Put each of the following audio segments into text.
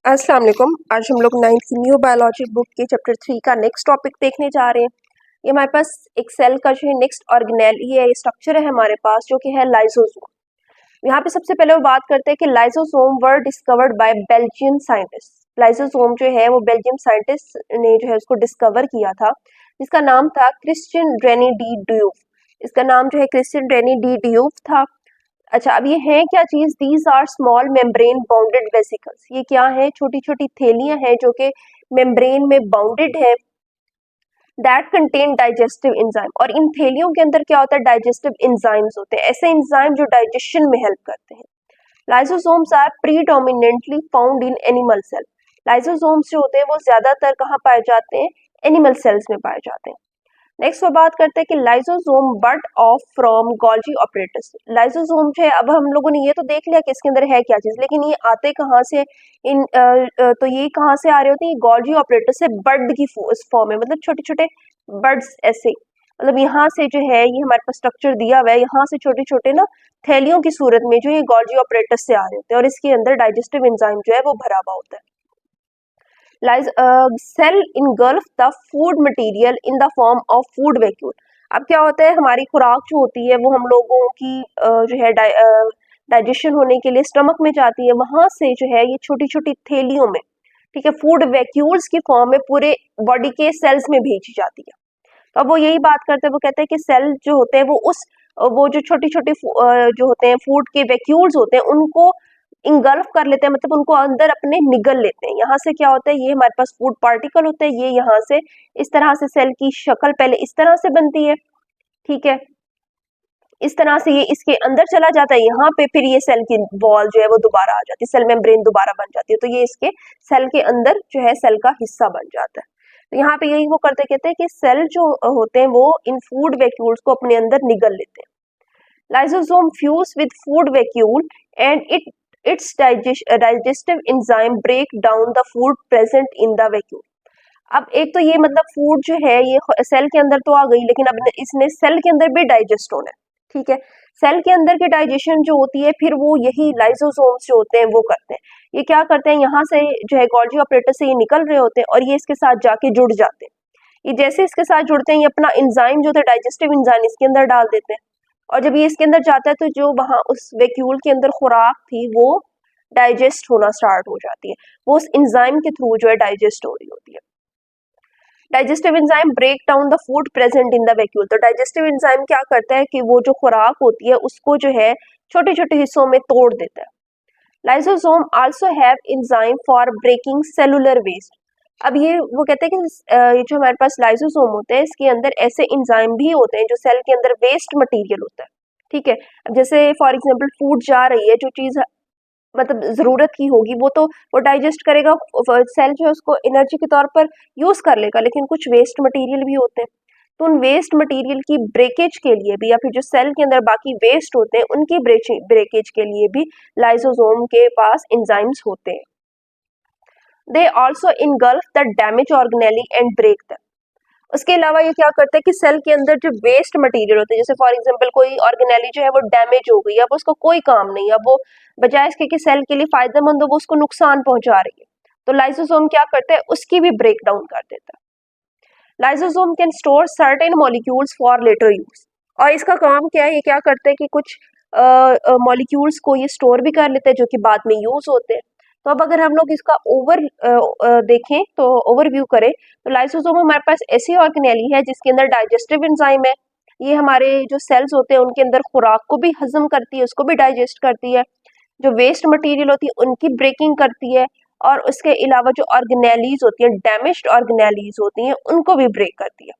अस्सलाम वालेकुम। आज हम लोग 9th की न्यू बायोलॉजी बुक के चैप्टर 3 का नेक्स्ट टॉपिक देखने जा रहे हैं। ये हमारे पास एक सेल का जो है नेक्स्ट ऑर्गेनेली है, स्ट्रक्चर है हमारे पास जो कि है लाइसोसोम। यहाँ पे सबसे पहले वो बात करते हैं कि lysosome were discovered by Belgian scientist. Lysosome जो है वो बेल्जियम साइंटिस्ट ने जो है उसको डिस्कवर किया था, जिसका नाम था क्रिश्चियन रेनी डी ड्यूफ। इसका नाम जो है क्रिश्चियन रेनी डी ड्यूफ था। अच्छा, अब ये है क्या चीज? These are small membrane bounded vesicles. ये क्या है? छोटी छोटी थैलियां हैं जो कि मेम्ब्रेन में बाउंडेड है, दैट कंटेन डाइजेस्टिव एंजाइम। और इन थैलियों के अंदर क्या होता है? डाइजेस्टिव एंजाइम्स होते हैं, ऐसे एंजाइम जो डाइजेशन में हेल्प करते हैं। Lysosomes are predominantly found in animal cell. Lysosomes जो होते हैं वो ज्यादातर कहाँ पाए जाते हैं? एनिमल सेल्स में पाए जाते हैं। नेक्स्ट वो बात करते हैं कि lysosome but of from Golgi apparatus. Lysosome जो है, अब हम लोगों ने ये तो देख लिया कि इसके अंदर है क्या चीज, लेकिन ये आते कहाँ से? तो ये कहाँ से आ रहे होते हैं? गोल्जी ऑपरेटस से बर्ड की फॉर्म में, मतलब छोटे छोटे बर्ड्स ऐसे, मतलब यहाँ से जो है ये हमारे पास स्ट्रक्चर दिया हुआ है, यहाँ से छोटे छोटे ना थैलियों की सूरत में जो ये गोल्जी ऑपरेटस से आ रहे होते हैं, और इसके अंदर डाइजेस्टिव एंजाइम जो है वो भरा हुआ होता है। Cell engulf the food material in the form of food vacuole. अब क्या होता है, हमारी खुराक जो होती है वो हम लोगों की जो है डाइजेशन होने के लिए स्टमक में जाती है, वहां से जो है ये छोटी छोटी थैलियों में, ठीक है, फूड वैक्यूल्स की फॉर्म में पूरे बॉडी के सेल्स में भेजी जाती है। तो अब वो यही बात करते हैं, वो कहते हैं कि सेल जो होते हैं वो जो छोटी छोटी जो होते हैं फूड के वैक्यूल्स होते हैं उनको इंगल्फ कर लेते हैं, मतलब उनको अंदर अपने निगल लेते हैं। यहाँ से क्या होता है, ये हमारे पास फूड पार्टिकल होते हैं, ये यहाँ से इस तरह से सेल की शक्ल पहले इस तरह से बनती है, ठीक है, इस तरह से ये इसके अंदर चला जाता है, यहाँ पे फिर ये सेल की वॉल जो है वो दोबारा आ जाती है, सेल मेम्ब्रेन दोबारा बन जाती है, तो ये इसके सेल के अंदर जो है सेल का हिस्सा बन जाता है। तो यहाँ पे यही वो करते कहते हैं कि सेल जो होते हैं वो इन फूड वैक्यूल्स को अपने अंदर निगल लेते हैं। Lysosome fuse with food vacuole and its digestive enzyme break down the food present in the vacuole. अब एक तो ये मतलब फूड जो है ये सेल के अंदर तो आ गई, लेकिन अब इसने सेल के अंदर भी डाइजेस्ट होना है, ठीक है। सेल के अंदर की डाइजेशन जो होती है फिर वो यही लाइसोसोम्स जो होते हैं वो करते हैं। ये क्या करते हैं, यहाँ से जो है गोल्जी ऑपरेटर से ये निकल रहे होते हैं और ये इसके साथ जाके जुड़ जाते हैं। ये जैसे इसके साथ जुड़ते हैं ये अपना एंजाइम जो होता है डाइजेस्टिव एंजाइम इसके अंदर डाल देते हैं, और जब ये इसके अंदर जाता है तो जो वहां उस वैक्यूल के अंदर खुराक थी वो डाइजेस्ट होना स्टार्ट हो जाती है, वो उस एंजाइम के थ्रू जो है डाइजेस्ट हो रही होती है। Digestive enzyme break down the food present in the vacuole. तो डाइजेस्टिव एंजाइम क्या करता है कि वो जो खुराक होती है उसको जो है छोटे छोटे हिस्सों में तोड़ देता है। Lysosome also have enzyme for breaking cellular waste. अब ये वो कहते हैं कि ये जो हमारे पास लाइसोसोम होते हैं इसके अंदर ऐसे एंजाइम भी होते हैं जो सेल के अंदर वेस्ट मटेरियल होता है, ठीक है। अब जैसे फॉर एग्जांपल फूड जा रही है, जो चीज मतलब जरूरत की होगी वो डाइजेस्ट करेगा, सेल जो है उसको एनर्जी के तौर पर यूज कर लेगा, लेकिन कुछ वेस्ट मटेरियल भी होते हैं, तो उन वेस्ट मटेरियल की ब्रेकेज के लिए भी, या फिर जो सेल के अंदर बाकी वेस्ट होते हैं उनकी ब्रेकेज के लिए भी लाइसोसोम के पास एंजाइम्स होते हैं। They also engulf the damage organelles and break the. उसके अलावा ये क्या करते हैं कि सेल के अंदर जो वेस्ट मटेरियल होते हैं, जैसे फॉर एग्जांपल कोई ऑर्गेनेली जो है वो डैमेज हो गई, अब उसका कोई काम नहीं, अब वो बजाय इसके कि सेल के लिए फायदेमंद हो वो उसको नुकसान पहुंचा रही है, तो लाइसोसोम क्या करते हैं, उसकी भी ब्रेक डाउन कर देता है। Lysosome can store certain molecules for later use. और इसका काम क्या है, ये क्या करते हैं कि कुछ मॉलिक्यूल्स को ये स्टोर भी कर लेते हैं जो कि बाद में यूज होते हैं। तो अब अगर हम लोग इसका देखें तो ओवरव्यू करें, तो लाइसोसोम हमारे पास ऐसी ऑर्गेनेली है जिसके अंदर डाइजेस्टिव एंजाइम है, ये हमारे जो सेल्स होते हैं उनके अंदर खुराक को भी हजम करती है, उसको भी डाइजेस्ट करती है, जो वेस्ट मटेरियल होती है उनकी ब्रेकिंग करती है, और उसके अलावा जो ऑर्गेनेलीज होती हैं, डैमेज्ड ऑर्गेनेलीज होती हैं, उनको भी ब्रेक करती है।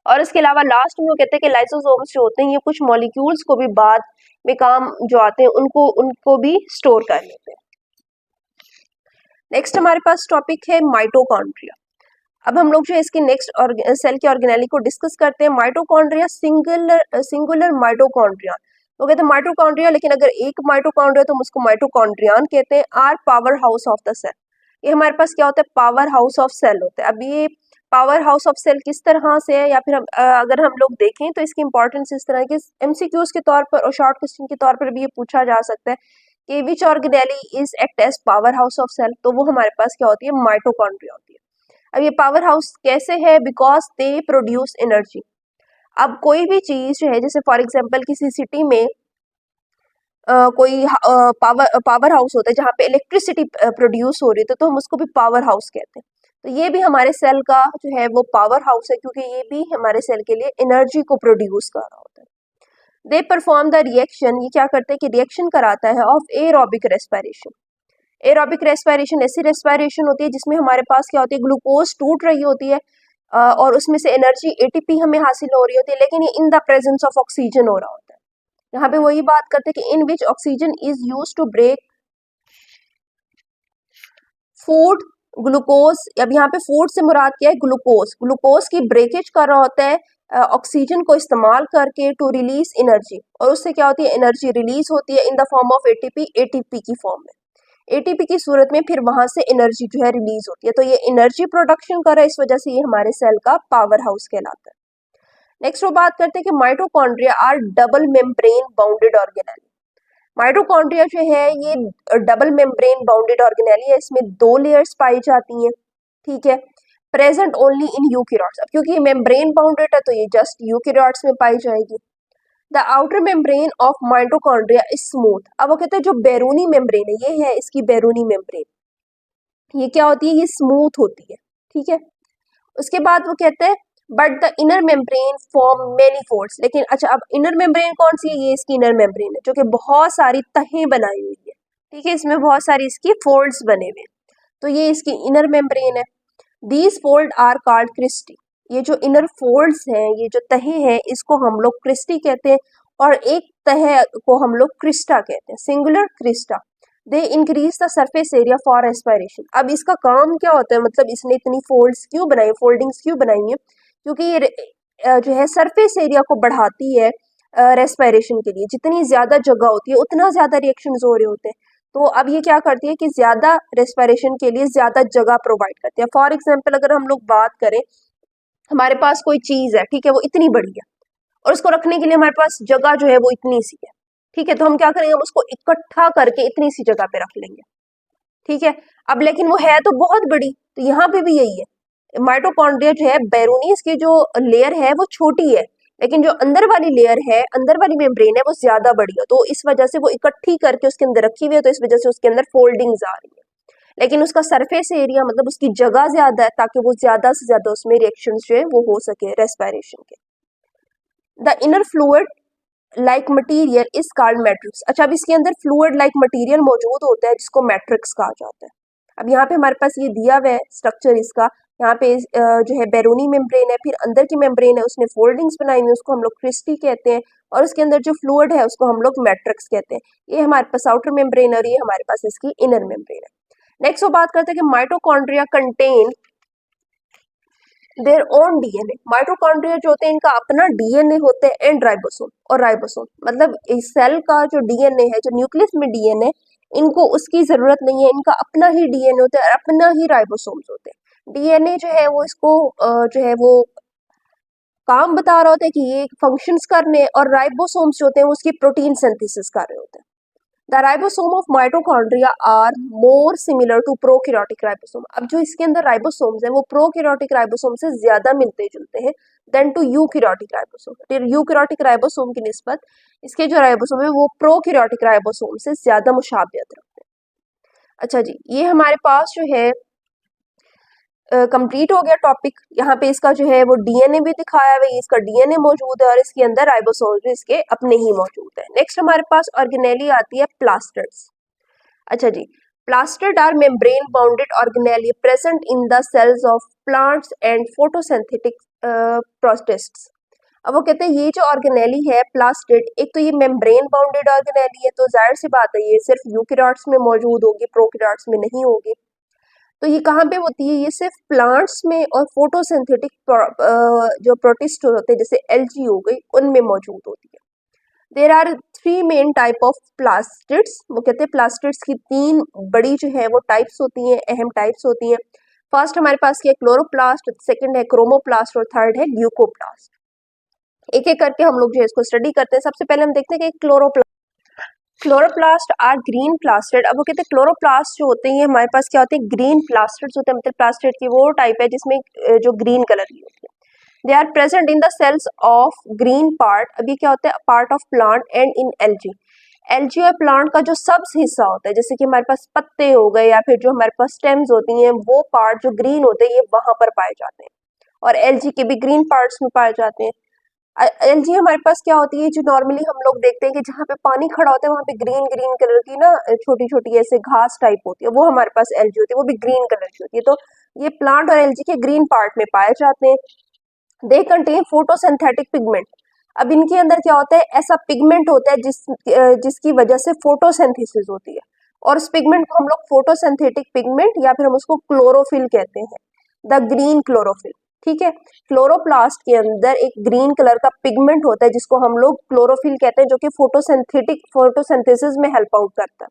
और इसके अलावा लास्ट में वो कहते हैं कि लाइसोसोम्स जो होते हैं ये कुछ मॉलिक्यूल्स को भी बाद में काम जो आते हैं उनको उनको भी स्टोर कर लेते हैं। नेक्स्ट हमारे पास टॉपिक है माइटोकॉन्ड्रिया। अब हम लोग जो है इसकी नेक्स्ट सेल की ऑर्गेनेली को डिस्कस करते हैं। माइटोकॉन्ड्रिया सिंगुलर माइटोकॉन्ड्रिया, वो कहते हैं माइटोकॉन्ड्रिया, लेकिन अगर एक माइटोकॉन्ड्रिया तो हम उसको माइटोकॉन्ड्रियन कहते हैं। Are power house of the cell, ये हमारे पास क्या होता है, पावर हाउस ऑफ सेल होता है। अब ये पावर हाउस ऑफ सेल किस तरह से है, या फिर अगर हम लोग देखें तो इसकी इंपॉर्टेंस इस तरह की एमसीक्यूज के तौर पर और शॉर्ट क्वेश्चन के तौर पर भी ये पूछा जा सकता है कि which organelle is act as power house of cell, तो वो हमारे पास क्या होती है, माइटोकॉन्ड्रिया होती है। अब ये पावर हाउस कैसे है, बिकॉज दे प्रोड्यूस एनर्जी। अब कोई भी चीज जो है, जैसे फॉर एग्जांपल किसी सिटी में कोई पावर हाउस होता है जहाँ पे इलेक्ट्रिसिटी प्रोड्यूस हो रही है, तो हम उसको भी पावर हाउस कहते हैं। तो ये भी हमारे सेल का जो है वो पावर हाउस है, क्योंकि ये भी हमारे सेल के लिए एनर्जी को प्रोड्यूस कर रहा होता है। दे परफॉर्म द रिएक्शन, ये क्या करते हैं कि रिएक्शन कराता है of aerobic respiration. Aerobic respiration ऐसी रेस्पिरेशन होती है जिसमें हमारे पास क्या होती है, ग्लूकोज टूट रही होती है और उसमें से एनर्जी एटीपी हमें हासिल हो रही होती है, लेकिन ये in the presence of oxygen हो रहा होता है। यहाँ पे वही बात करते हैं कि in which oxygen is use to break food glucose. अब यहाँ पे फूड से मुराद क्या है, ग्लूकोज। ग्लूकोज की ब्रेकेज कर रहा होता है ऑक्सीजन को इस्तेमाल करके टू रिलीज एनर्जी, और उससे क्या होती है, एनर्जी रिलीज होती है इन the form of ATP, ATP की फॉर्म में। एटीपी की सूरत में फिर वहां से एनर्जी जो है रिलीज होती है, तो ये एनर्जी प्रोडक्शन कर रहा है, इस वजह से ये हमारे सेल का पावर हाउस कहलाता है। नेक्स्ट वो बात करते हैं कि mitochondria are double membrane bounded organelles. Mitochondria जो है ये डबल मेम्ब्रेन बाउंडेड ऑर्गेनेली है, इसमें 2 लेयर्स पाई जाती हैं, ठीक है। प्रेजेंट ओनली इन यूकैरियोट्स, अब क्योंकि ये मेम्ब्रेन बाउंडेड है तो ये जस्ट यूकैरियोट्स में पाई जाएगी। The outer membrane of mitochondria is smooth. अब वो कहते हैं जो बैरूनी मेम्ब्रेन है, ये है इसकी बैरूनी मेम्ब्रेन, ये क्या होती है, ये स्मूथ होती है, ठीक है। उसके बाद वो कहते हैं but the inner membrane form many folds. लेकिन अच्छा, अब इनर मेम्ब्रेन कौन सी है, ये इसकी इनर मेम्ब्रेन है जो कि बहुत सारी तहें बनाई हुई है, ठीक है, इसमें बहुत सारी इसकी फोल्ड्स बने हुए हैं, तो ये इसकी इनर मेम्ब्रेन है। These fold are called cristae. ये जो इनर फोल्ड्स हैं, ये जो तहें हैं, इसको हम लोग क्रिस्टी कहते हैं, और एक तह को हम लोग क्रिस्टा कहते हैं, singular Crysta. They increase the surface area for respiration. अब इसका काम क्या होता है, मतलब इसने इतनी फोल्ड्स क्यों बनाई, फोल्डिंग्स क्यों बनाई है, क्योंकि ये जो है सरफेस एरिया को बढ़ाती है रेस्पिरेशन के लिए। जितनी ज्यादा जगह होती है उतना ज्यादा रिएक्शन हो रहे होते हैं, तो अब ये क्या करती है कि ज्यादा रेस्पिरेशन के लिए ज्यादा जगह प्रोवाइड करती है। फॉर एग्जाम्पल अगर हम लोग बात करें, हमारे पास कोई चीज है, ठीक है, वो इतनी बड़ी है और उसको रखने के लिए हमारे पास जगह जो है वो इतनी सी है, ठीक है, तो हम क्या करेंगे, हम उसको इकट्ठा करके इतनी सी जगह पे रख लेंगे, ठीक है। अब लेकिन वो है तो बहुत बड़ी, तो यहाँ पे भी यही है, माइटोकॉन्ड्रिया जो है बैरूनीज की जो लेयर है वो छोटी है, लेकिन जो अंदर वाली लेयर है, अंदर वाली मेम्ब्रेन है, वो ज्यादा बड़ी है, तो इस वजह से वो इकट्ठी करके उसके अंदर रखी हुई है, तो इस वजह से उसके अंदर फोल्डिंग्स आ रही है। लेकिन उसका सरफेस एरिया, मतलब उसकी जगह ज्यादा है, ताकि वो ज्यादा से ज्यादा उसमें रिएक्शन जो है वो हो सके रेस्पिरेशन के। The inner fluid like material is called matrix. अच्छा, अब इसके अंदर फ्लूइड लाइक मटीरियल मौजूद होता है जिसको मैट्रिक्स कहा जाता है। अब यहाँ पे हमारे पास ये दिया हुआ है स्ट्रक्चर इसका, यहाँ पे जो है बैरूनी मेम्ब्रेन है, फिर अंदर की मेम्ब्रेन है उसने फोल्डिंग्स बनाई हुई, उसको हम लोग क्रिस्टी कहते हैं, और उसके अंदर जो फ्लूइड है उसको हम लोग मैट्रिक्स कहते हैं। ये हमारे पास आउटर मेम्ब्रेन और ये हमारे पास इसकी इनर मेम्ब्रेन है। नेक्स्ट वो बात करते हैं कि mitochondria contain their own DNA. Mitochondria जो होते हैं इनका अपना डीएनए होते हैं, एंड राइबोसोम। और राइबोसोम मतलब इस सेल का जो डीएनए है, जो न्यूक्लियस में डीएनए, इनको उसकी जरूरत नहीं है, इनका अपना ही डीएनए होता है, अपना ही राइबोसोम्स होते हैं। डीएनए जो है वो इसको जो है वो काम बता रहा होता है कि ये फंक्शंस करने, और राइबोसोम्स जो होते हैं वो उसकी प्रोटीन सिंथेसिस कर रहे होते हैं। The ribosome of mitochondria are more similar to prokaryotic ribosome. अब जो इसके अंदर राइबोसोम्स हैं वो प्रोकैरियोटिक राइबोसोम से ज्यादा मिलते जुलते हैं देन टू यूकैरियोटिक राइबोसोम। फिर यूकैरियोटिक राइबोसोम की निस्बत इसके जो राइबोसोम है वो प्रोकैरियोटिक राइबोसोम से ज्यादा मुशाबियत रखते हैं। अच्छा जी, ये हमारे पास जो है कंप्लीट हो गया टॉपिक। यहाँ पे इसका जो है वो डीएनए भी दिखाया हुआ है, इसका डीएनए मौजूद है और इसके अंदर राइबोसोम भी इसके अपने ही मौजूद है। नेक्स्ट हमारे पास ऑर्गेनेली आती है प्लास्टिड्स। अच्छा जी, plastid are membrane bounded organelle present in the cells of plants and photosynthetic protists. अब वो कहते हैं ये जो ऑर्गेनेली है प्लास्टिड, एक तो ये मेम्ब्रेन बाउंडेड ऑर्गेनेली है, तो जाहिर सी बात है ये सिर्फ यूकैरियोट्स में मौजूद होगी, प्रोकैरियोट्स में नहीं होगी। तो ये कहाँ पे होती है, ये सिर्फ प्लांट्स में और फोटोसिंथेटिक जो प्रोटिस्ट होते हैं जैसे एल्गी हो गई, उनमें मौजूद होती है। There are 3 main type of plastids. वो कहते हैं प्लास्टिड्स की 3 बड़ी जो है वो टाइप्स होती हैं, अहम टाइप्स होती हैं। फर्स्ट हमारे पास क्या है, क्लोरोप्लास्ट, सेकंड है क्रोमोप्लास्ट और थर्ड है ल्यूकोप्लास्ट। एक एक करके हम लोग जो है इसको स्टडी करते हैं। सबसे पहले हम देखते हैं कि chloroplast chloroplast are green plastid. अब वो कहते हैं क्लोरोप्लास्ट जो होते हैं हमारे पास क्या होते हैं, ग्रीन प्लास्टिड्स होते हैं, मतलब प्लास्टिड की वो टाइप है जिसमें जो ग्रीन कलर की होती है। They are present in the cells of green part. अब ये क्या होता है, part of plant and in algae. Algae और प्लांट का जो सब्स हिस्सा होता है, जैसे कि हमारे पास पत्ते हो गए या फिर जो हमारे पास स्टेम्स होती हैं, वो पार्ट जो ग्रीन होते हैं ये वहां पर पाए जाते हैं, और एल्गी के भी ग्रीन पार्ट्स में पाए जाते हैं। एलजी हमारे पास क्या होती है, जो नॉर्मली हम लोग देखते हैं कि जहाँ पे पानी खड़ा होता है वहाँ पे ग्रीन ग्रीन कलर की ना छोटी छोटी ऐसे घास टाइप होती है, वो हमारे पास एलजी होती है, वो भी ग्रीन कलर की होती है। तो ये प्लांट और एलजी के ग्रीन पार्ट में पाए जाते हैं। They contain photosynthetic pigment. अब इनके अंदर क्या होता है, ऐसा पिगमेंट होता है जिसकी वजह से फोटोसिंथेसिस होती है, और उस पिगमेंट को हम लोग फोटोसिंथेटिक पिगमेंट या फिर हम उसको क्लोरोफिल कहते हैं, द ग्रीन क्लोरोफिल। ठीक है, क्लोरोप्लास्ट के अंदर एक ग्रीन कलर का पिगमेंट होता है जिसको हम लोग क्लोरोफिल कहते हैं, जो कि फोटोसिंथेसिस में हेल्प आउट करता है।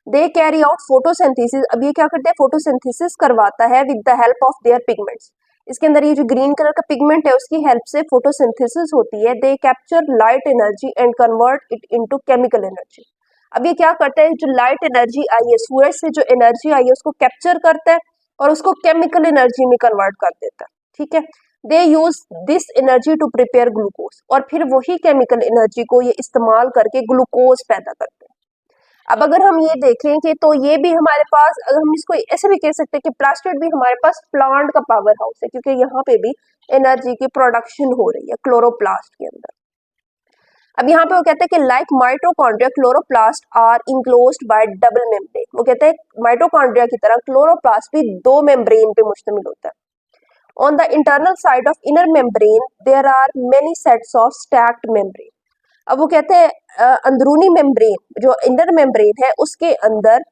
They carry out photosynthesis. अब ये क्या करते हैं, फोटोसिंथेसिस करवाता है with the help of their pigments. इसके अंदर ये जो ग्रीन कलर का पिगमेंट है उसकी हेल्प से फोटोसिंथेसिस होती है। They capture light energy and convert it into chemical energy. अब ये क्या करता है, जो लाइट एनर्जी आई है सूरज से, जो एनर्जी आई है उसको कैप्चर करता है और उसको केमिकल एनर्जी में कन्वर्ट कर देता है। ठीक है, they use this energy to prepare glucose, और फिर वही केमिकल एनर्जी को ये इस्तेमाल करके ग्लूकोज पैदा करते हैं। अब अगर हम ये देखें कि तो ये भी हमारे पास, अगर हम इसको ऐसे भी कह सकते हैं कि प्लास्टिड भी हमारे पास प्लांट का पावर हाउस है, क्योंकि यहाँ पे भी एनर्जी की प्रोडक्शन हो रही है क्लोरोप्लास्ट के अंदर। अब यहाँ पे वो कहते हैं कि like mitochondria chloroplast are enclosed by double membrane. वो कहते हैं माइटोकॉन्ड्रिया की तरह क्लोरोप्लास्ट भी दो मेम्ब्रेन पे मुश्तमिल होता है। On the internal side of inner membrane there are many sets of stacked membrane। अब वो कहते हैं अंदरूनी मेम्ब्रेन, जो इंटर मेम्ब्रेन है उसके अंदर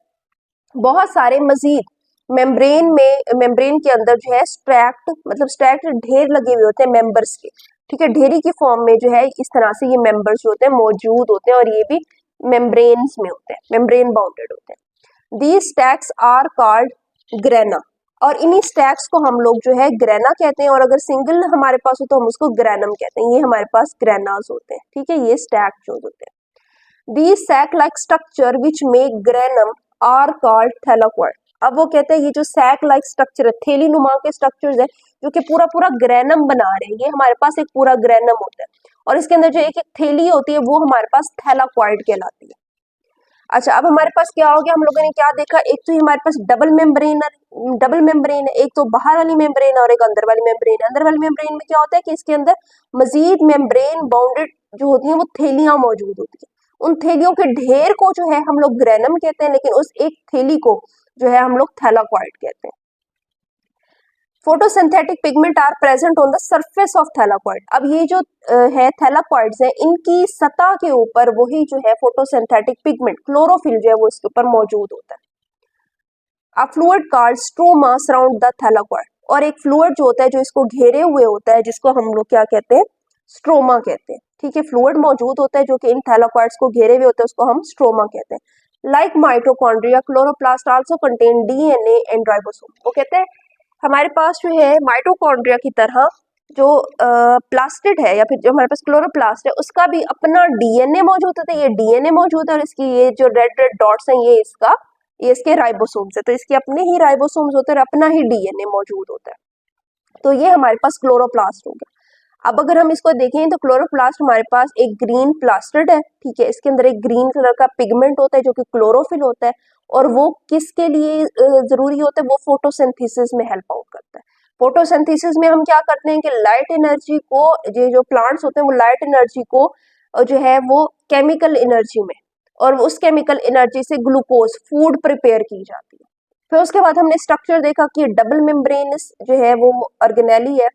बहुत सारे मजीद मेम्ब्रेन के अंदर जो है स्टैक्ड, मतलब स्टैक्ड ढेर लगे हुए होते हैं मेंबर्स के। ठीक है, ढेरी की फॉर्म में जो है इस तरह से ये मेंबर्स होते हैं मौजूद होते हैं, और ये भी मेम्ब्रेन्स में होते हैं, मेम्ब्रेन बाउंडेड होते हैं। These stacks are called grana, और इन्हीं स्टैक्स को हम लोग जो है ग्रेना कहते हैं, और अगर सिंगल हमारे पास हो तो हम उसको ग्रेनम कहते हैं। ये हमारे पास ग्रेनास होते हैं। ठीक है, ये स्टैक जो होते हैं। These sac like structure which make granum are called thylakoid. अब वो कहते हैं ये जो सैक लाइक स्ट्रक्चर है, थैली नुमा के स्ट्रक्चर्स है जो कि पूरा पूरा ग्रेनम बना रहे हैं, ये हमारे पास एक पूरा ग्रेनम होता है, और इसके अंदर जो एक एक थैली होती है वो हमारे पास थैलाक्वाइड कहलाती है। अच्छा, अब हमारे पास क्या हो गया, हम लोगों ने क्या देखा, एक तो हमारे पास डबल मेम्ब्रेन है, एक तो बाहर वाली मेम्ब्रेन है और एक अंदर वाली मेम्ब्रेन है। अंदर वाली मेम्ब्रेन में क्या होता है कि इसके अंदर मजीद मेम्ब्रेन बाउंडेड जो होती है वो थैलियां मौजूद होती है। उन थैलियों के ढेर को जो है हम लोग ग्रेनम कहते हैं, लेकिन उस एक थैली को जो है हम लोग थैलाक्वाइड कहते हैं। Photosynthetic pigment are present on the surface of thylakoid. अब ये जो है थैलाक्वाइड्स है, इनकी सतह के ऊपर वही जो है फोटोसिंथेटिक पिगमेंट क्लोरोफिल जो है वो इसके ऊपर मौजूद होता है। अ fluid called stroma surround the thylakoid, और एक फ्लूइड जो होता है जो इसको घेरे हुए होता है, जिसको हम लोग क्या कहते हैं, स्ट्रोमा कहते हैं। ठीक है, फ्लूइड मौजूद होता है जो कि इन थैलाक्वाइड्स को घेरे हुए होता है, उसको हम स्ट्रोमा कहते हैं। Like mitochondria chloroplast also contain DNA and ribosome. वो कहते हैं हमारे पास जो है माइटोकॉन्ड्रिया की तरह जो प्लास्टिड है या फिर जो हमारे पास क्लोरोप्लास्ट है उसका भी अपना डीएनए मौजूद होता है। ये डीएनए मौजूद है, और इसकी ये जो रेड रेड डॉट्स हैं ये इसके राइबोसोम्स है, तो इसके अपने ही राइबोसोम्स होते हैं और अपना ही डीएनए मौजूद होता है। तो ये हमारे पास क्लोरोप्लास्ट हो गया। अब अगर हम इसको देखें तो क्लोरोप्लास्ट हमारे पास एक ग्रीन प्लास्टिड है। ठीक है, इसके अंदर एक ग्रीन कलर का पिगमेंट होता है जो कि क्लोरोफिल होता है, और वो किसके लिए जरूरी होता है, वो फोटोसिंथेसिस में हेल्प आउट करता है। फोटोसिंथेसिस में हम क्या करते हैं कि लाइट एनर्जी को, ये जो प्लांट्स होते हैं वो लाइट एनर्जी को जो है वो केमिकल एनर्जी में, और उस केमिकल एनर्जी से ग्लूकोज फूड प्रिपेयर की जाती है। फिर उसके बाद हमने स्ट्रक्चर देखा कि डबल मेम्ब्रेनस जो है वो ऑर्गेनेली है।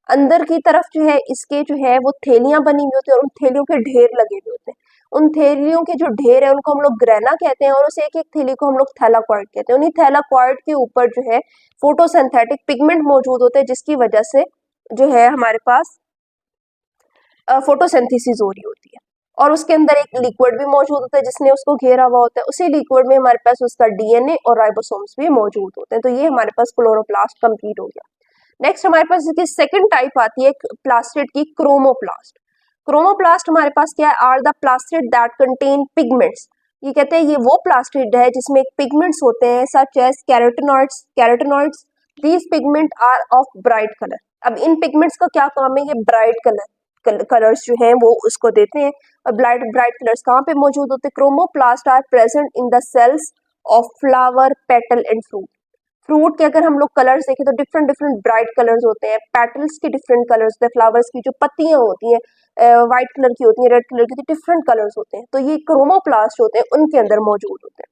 अंदर की तरफ जो है इसके जो है वो थैलियां बनी हुई होती है, और उन थैलियों के ढेर लगे हुए होते हैं। उन थैलियों के जो ढेर है उनको हम लोग ग्रेना कहते हैं, और उस एक एक थैली को हम लोग थैलाक्वाइड कहते हैं। उन्हीं थैलाक्वाइड के ऊपर जो है फोटोसिंथेटिक पिगमेंट मौजूद होते हैं, जिसकी वजह से जो है हमारे पास फोटोसिंथेसिस हो रही होती है। और उसके अंदर एक लिक्विड भी मौजूद होता है जिसने उसको घेरा हुआ होता है। उसी लिक्विड में हमारे पास उसका डीएनए और राइबोसोम्स भी मौजूद होते हैं। तो ये हमारे पास क्लोरोप्लास्ट कंप्लीट हो गया। नेक्स्ट हमारे पास इसकी सेकंड टाइप आती है प्लास्टिड की, क्रोमोप्लास्ट। क्रोमोप्लास्ट हमारे पास क्या है, are the plastid that contain pigments. ये कहते हैं ये वो प्लास्टिड है जिसमें पिगमेंट्स होते हैं such as carotenoids. These pigment are of bright colour. अब इन पिगमेंट्स का क्या काम है, ये ब्राइट कलर्स जो हैं वो उसको देते हैं। और ब्राइट कलर्स कहाँ पे मौजूद होते हैं, chromoplast are present in the cells of flower, petal and fruit. Fruit के अगर हम लोग कलर्स देखें तो डिफरेंट ब्राइट कलर्स होते हैं, पेटल्स के डिफरेंट कलर्स होते हैं, फ्लावर्स की जो पत्तियां होती हैं व्हाइट कलर की होती हैं, रेड कलर की, डिफरेंट कलर्स होते हैं। तो ये क्रोमोप्लास्ट होते हैं उनके अंदर मौजूद होते हैं।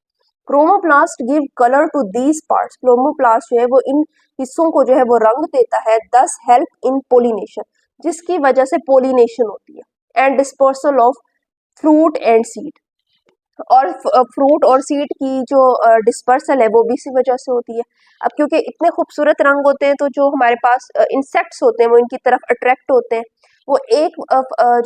Chromoplast give colour to these parts. Chromoplast जो है वो इन हिस्सों को जो है वो रंग देता है, दस हेल्प इन पोलिनेशन, जिसकी वजह से पोलिनेशन होती है, and dispersal of fruit and seed. और फ्रूट और सीड की जो डिस्पर्सल है वो भी इसी वजह से होती है। अब क्योंकि इतने खूबसूरत रंग होते हैं तो जो हमारे पास इंसेक्ट्स होते हैं वो इनकी तरफ अट्रैक्ट होते हैं। वो एक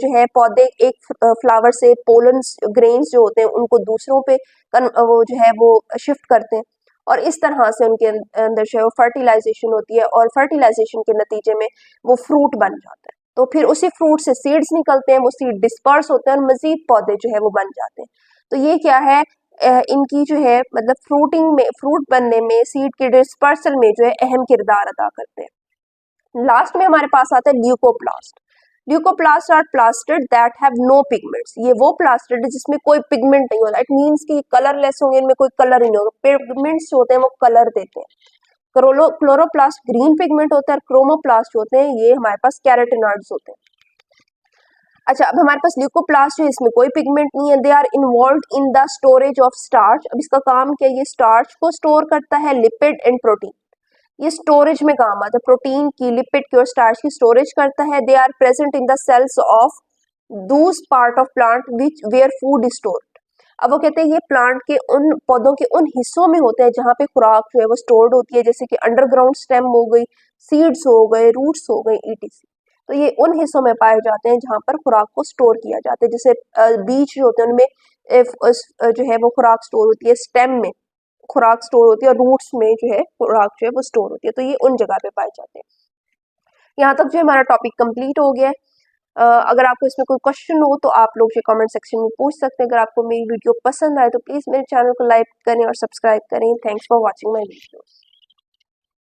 जो है पौधे एक फ्लावर से पोलन ग्रेन्स जो होते हैं उनको दूसरों पे वो जो है वो शिफ्ट करते हैं, और इस तरह से उनके अंदर जो है वो फर्टिलाइजेशन होती है, और फर्टिलाइजेशन के नतीजे में वो फ्रूट बन जाता है। तो फिर उसी फ्रूट से सीड्स निकलते हैं, वो सीड डिस्पर्स होते हैं और मजीद पौधे जो है वो बन जाते हैं। तो ये क्या है, इनकी जो है मतलब फ्रूट बनने में सीड के डिस्पर्सल में जो है अहम किरदार अदा करते हैं। लास्ट में हमारे पास आता है leucoplast. Leucoplast are plastid that have no pigments. ये वो प्लास्टिड है जिसमें कोई पिगमेंट नहीं होता, इट मींस कि कलरलेस होंगे, इनमें कोई कलर ही नहीं होगा। पिगमेंट्स जो होते हैं वो कलर देते हैं। क्लोरोप्लास्ट ग्रीन पिगमेंट होता है, और क्रोमोप्लास्ट होते हैं ये हमारे पास कैरोटिनॉइड्स होते हैं। अच्छा, अब हमारे पास ल्यूकोप्लास्ट है, इसमें कोई पिगमेंट नहीं है। They are involve in the storage of starch. अब इसका काम क्या है, ये स्टार्च को स्टोर करता है, लिपिड एंड प्रोटीन। ये स्टोरेज में काम आता है, प्रोटीन की, लिपिड की और स्टार्च की स्टोरेज करता है। They are present in the cells of those part of plant which where food is stored. अब वो कहते हैं ये प्लांट के उन पौधों के उन हिस्सों में होते हैं जहाँ पे खुराक जो है वो स्टोर्ड होती है, जैसे कि अंडरग्राउंड स्टेम हो गई, सीड्स हो गए, रूट्स हो गई, ईटीसी। तो ये उन हिस्सों में पाए जाते हैं जहाँ पर खुराक को स्टोर किया जाता है, जैसे बीज जो होते हैं उनमें जो है वो खुराक स्टोर होती है, स्टेम में खुराक स्टोर होती है, और रूट्स में जो है खुराक जो है वो स्टोर होती है। तो ये उन जगह पे पाए जाते हैं। यहाँ तक जो हमारा टॉपिक कंप्लीट हो गया है। अगर आपको इसमें कोई क्वेश्चन हो तो आप लोग जो कमेंट सेक्शन में पूछ सकते हैं। अगर आपको मेरी वीडियो पसंद आए तो प्लीज़ मेरे चैनल को लाइक करें और सब्सक्राइब करें। Thanks for watching my videos.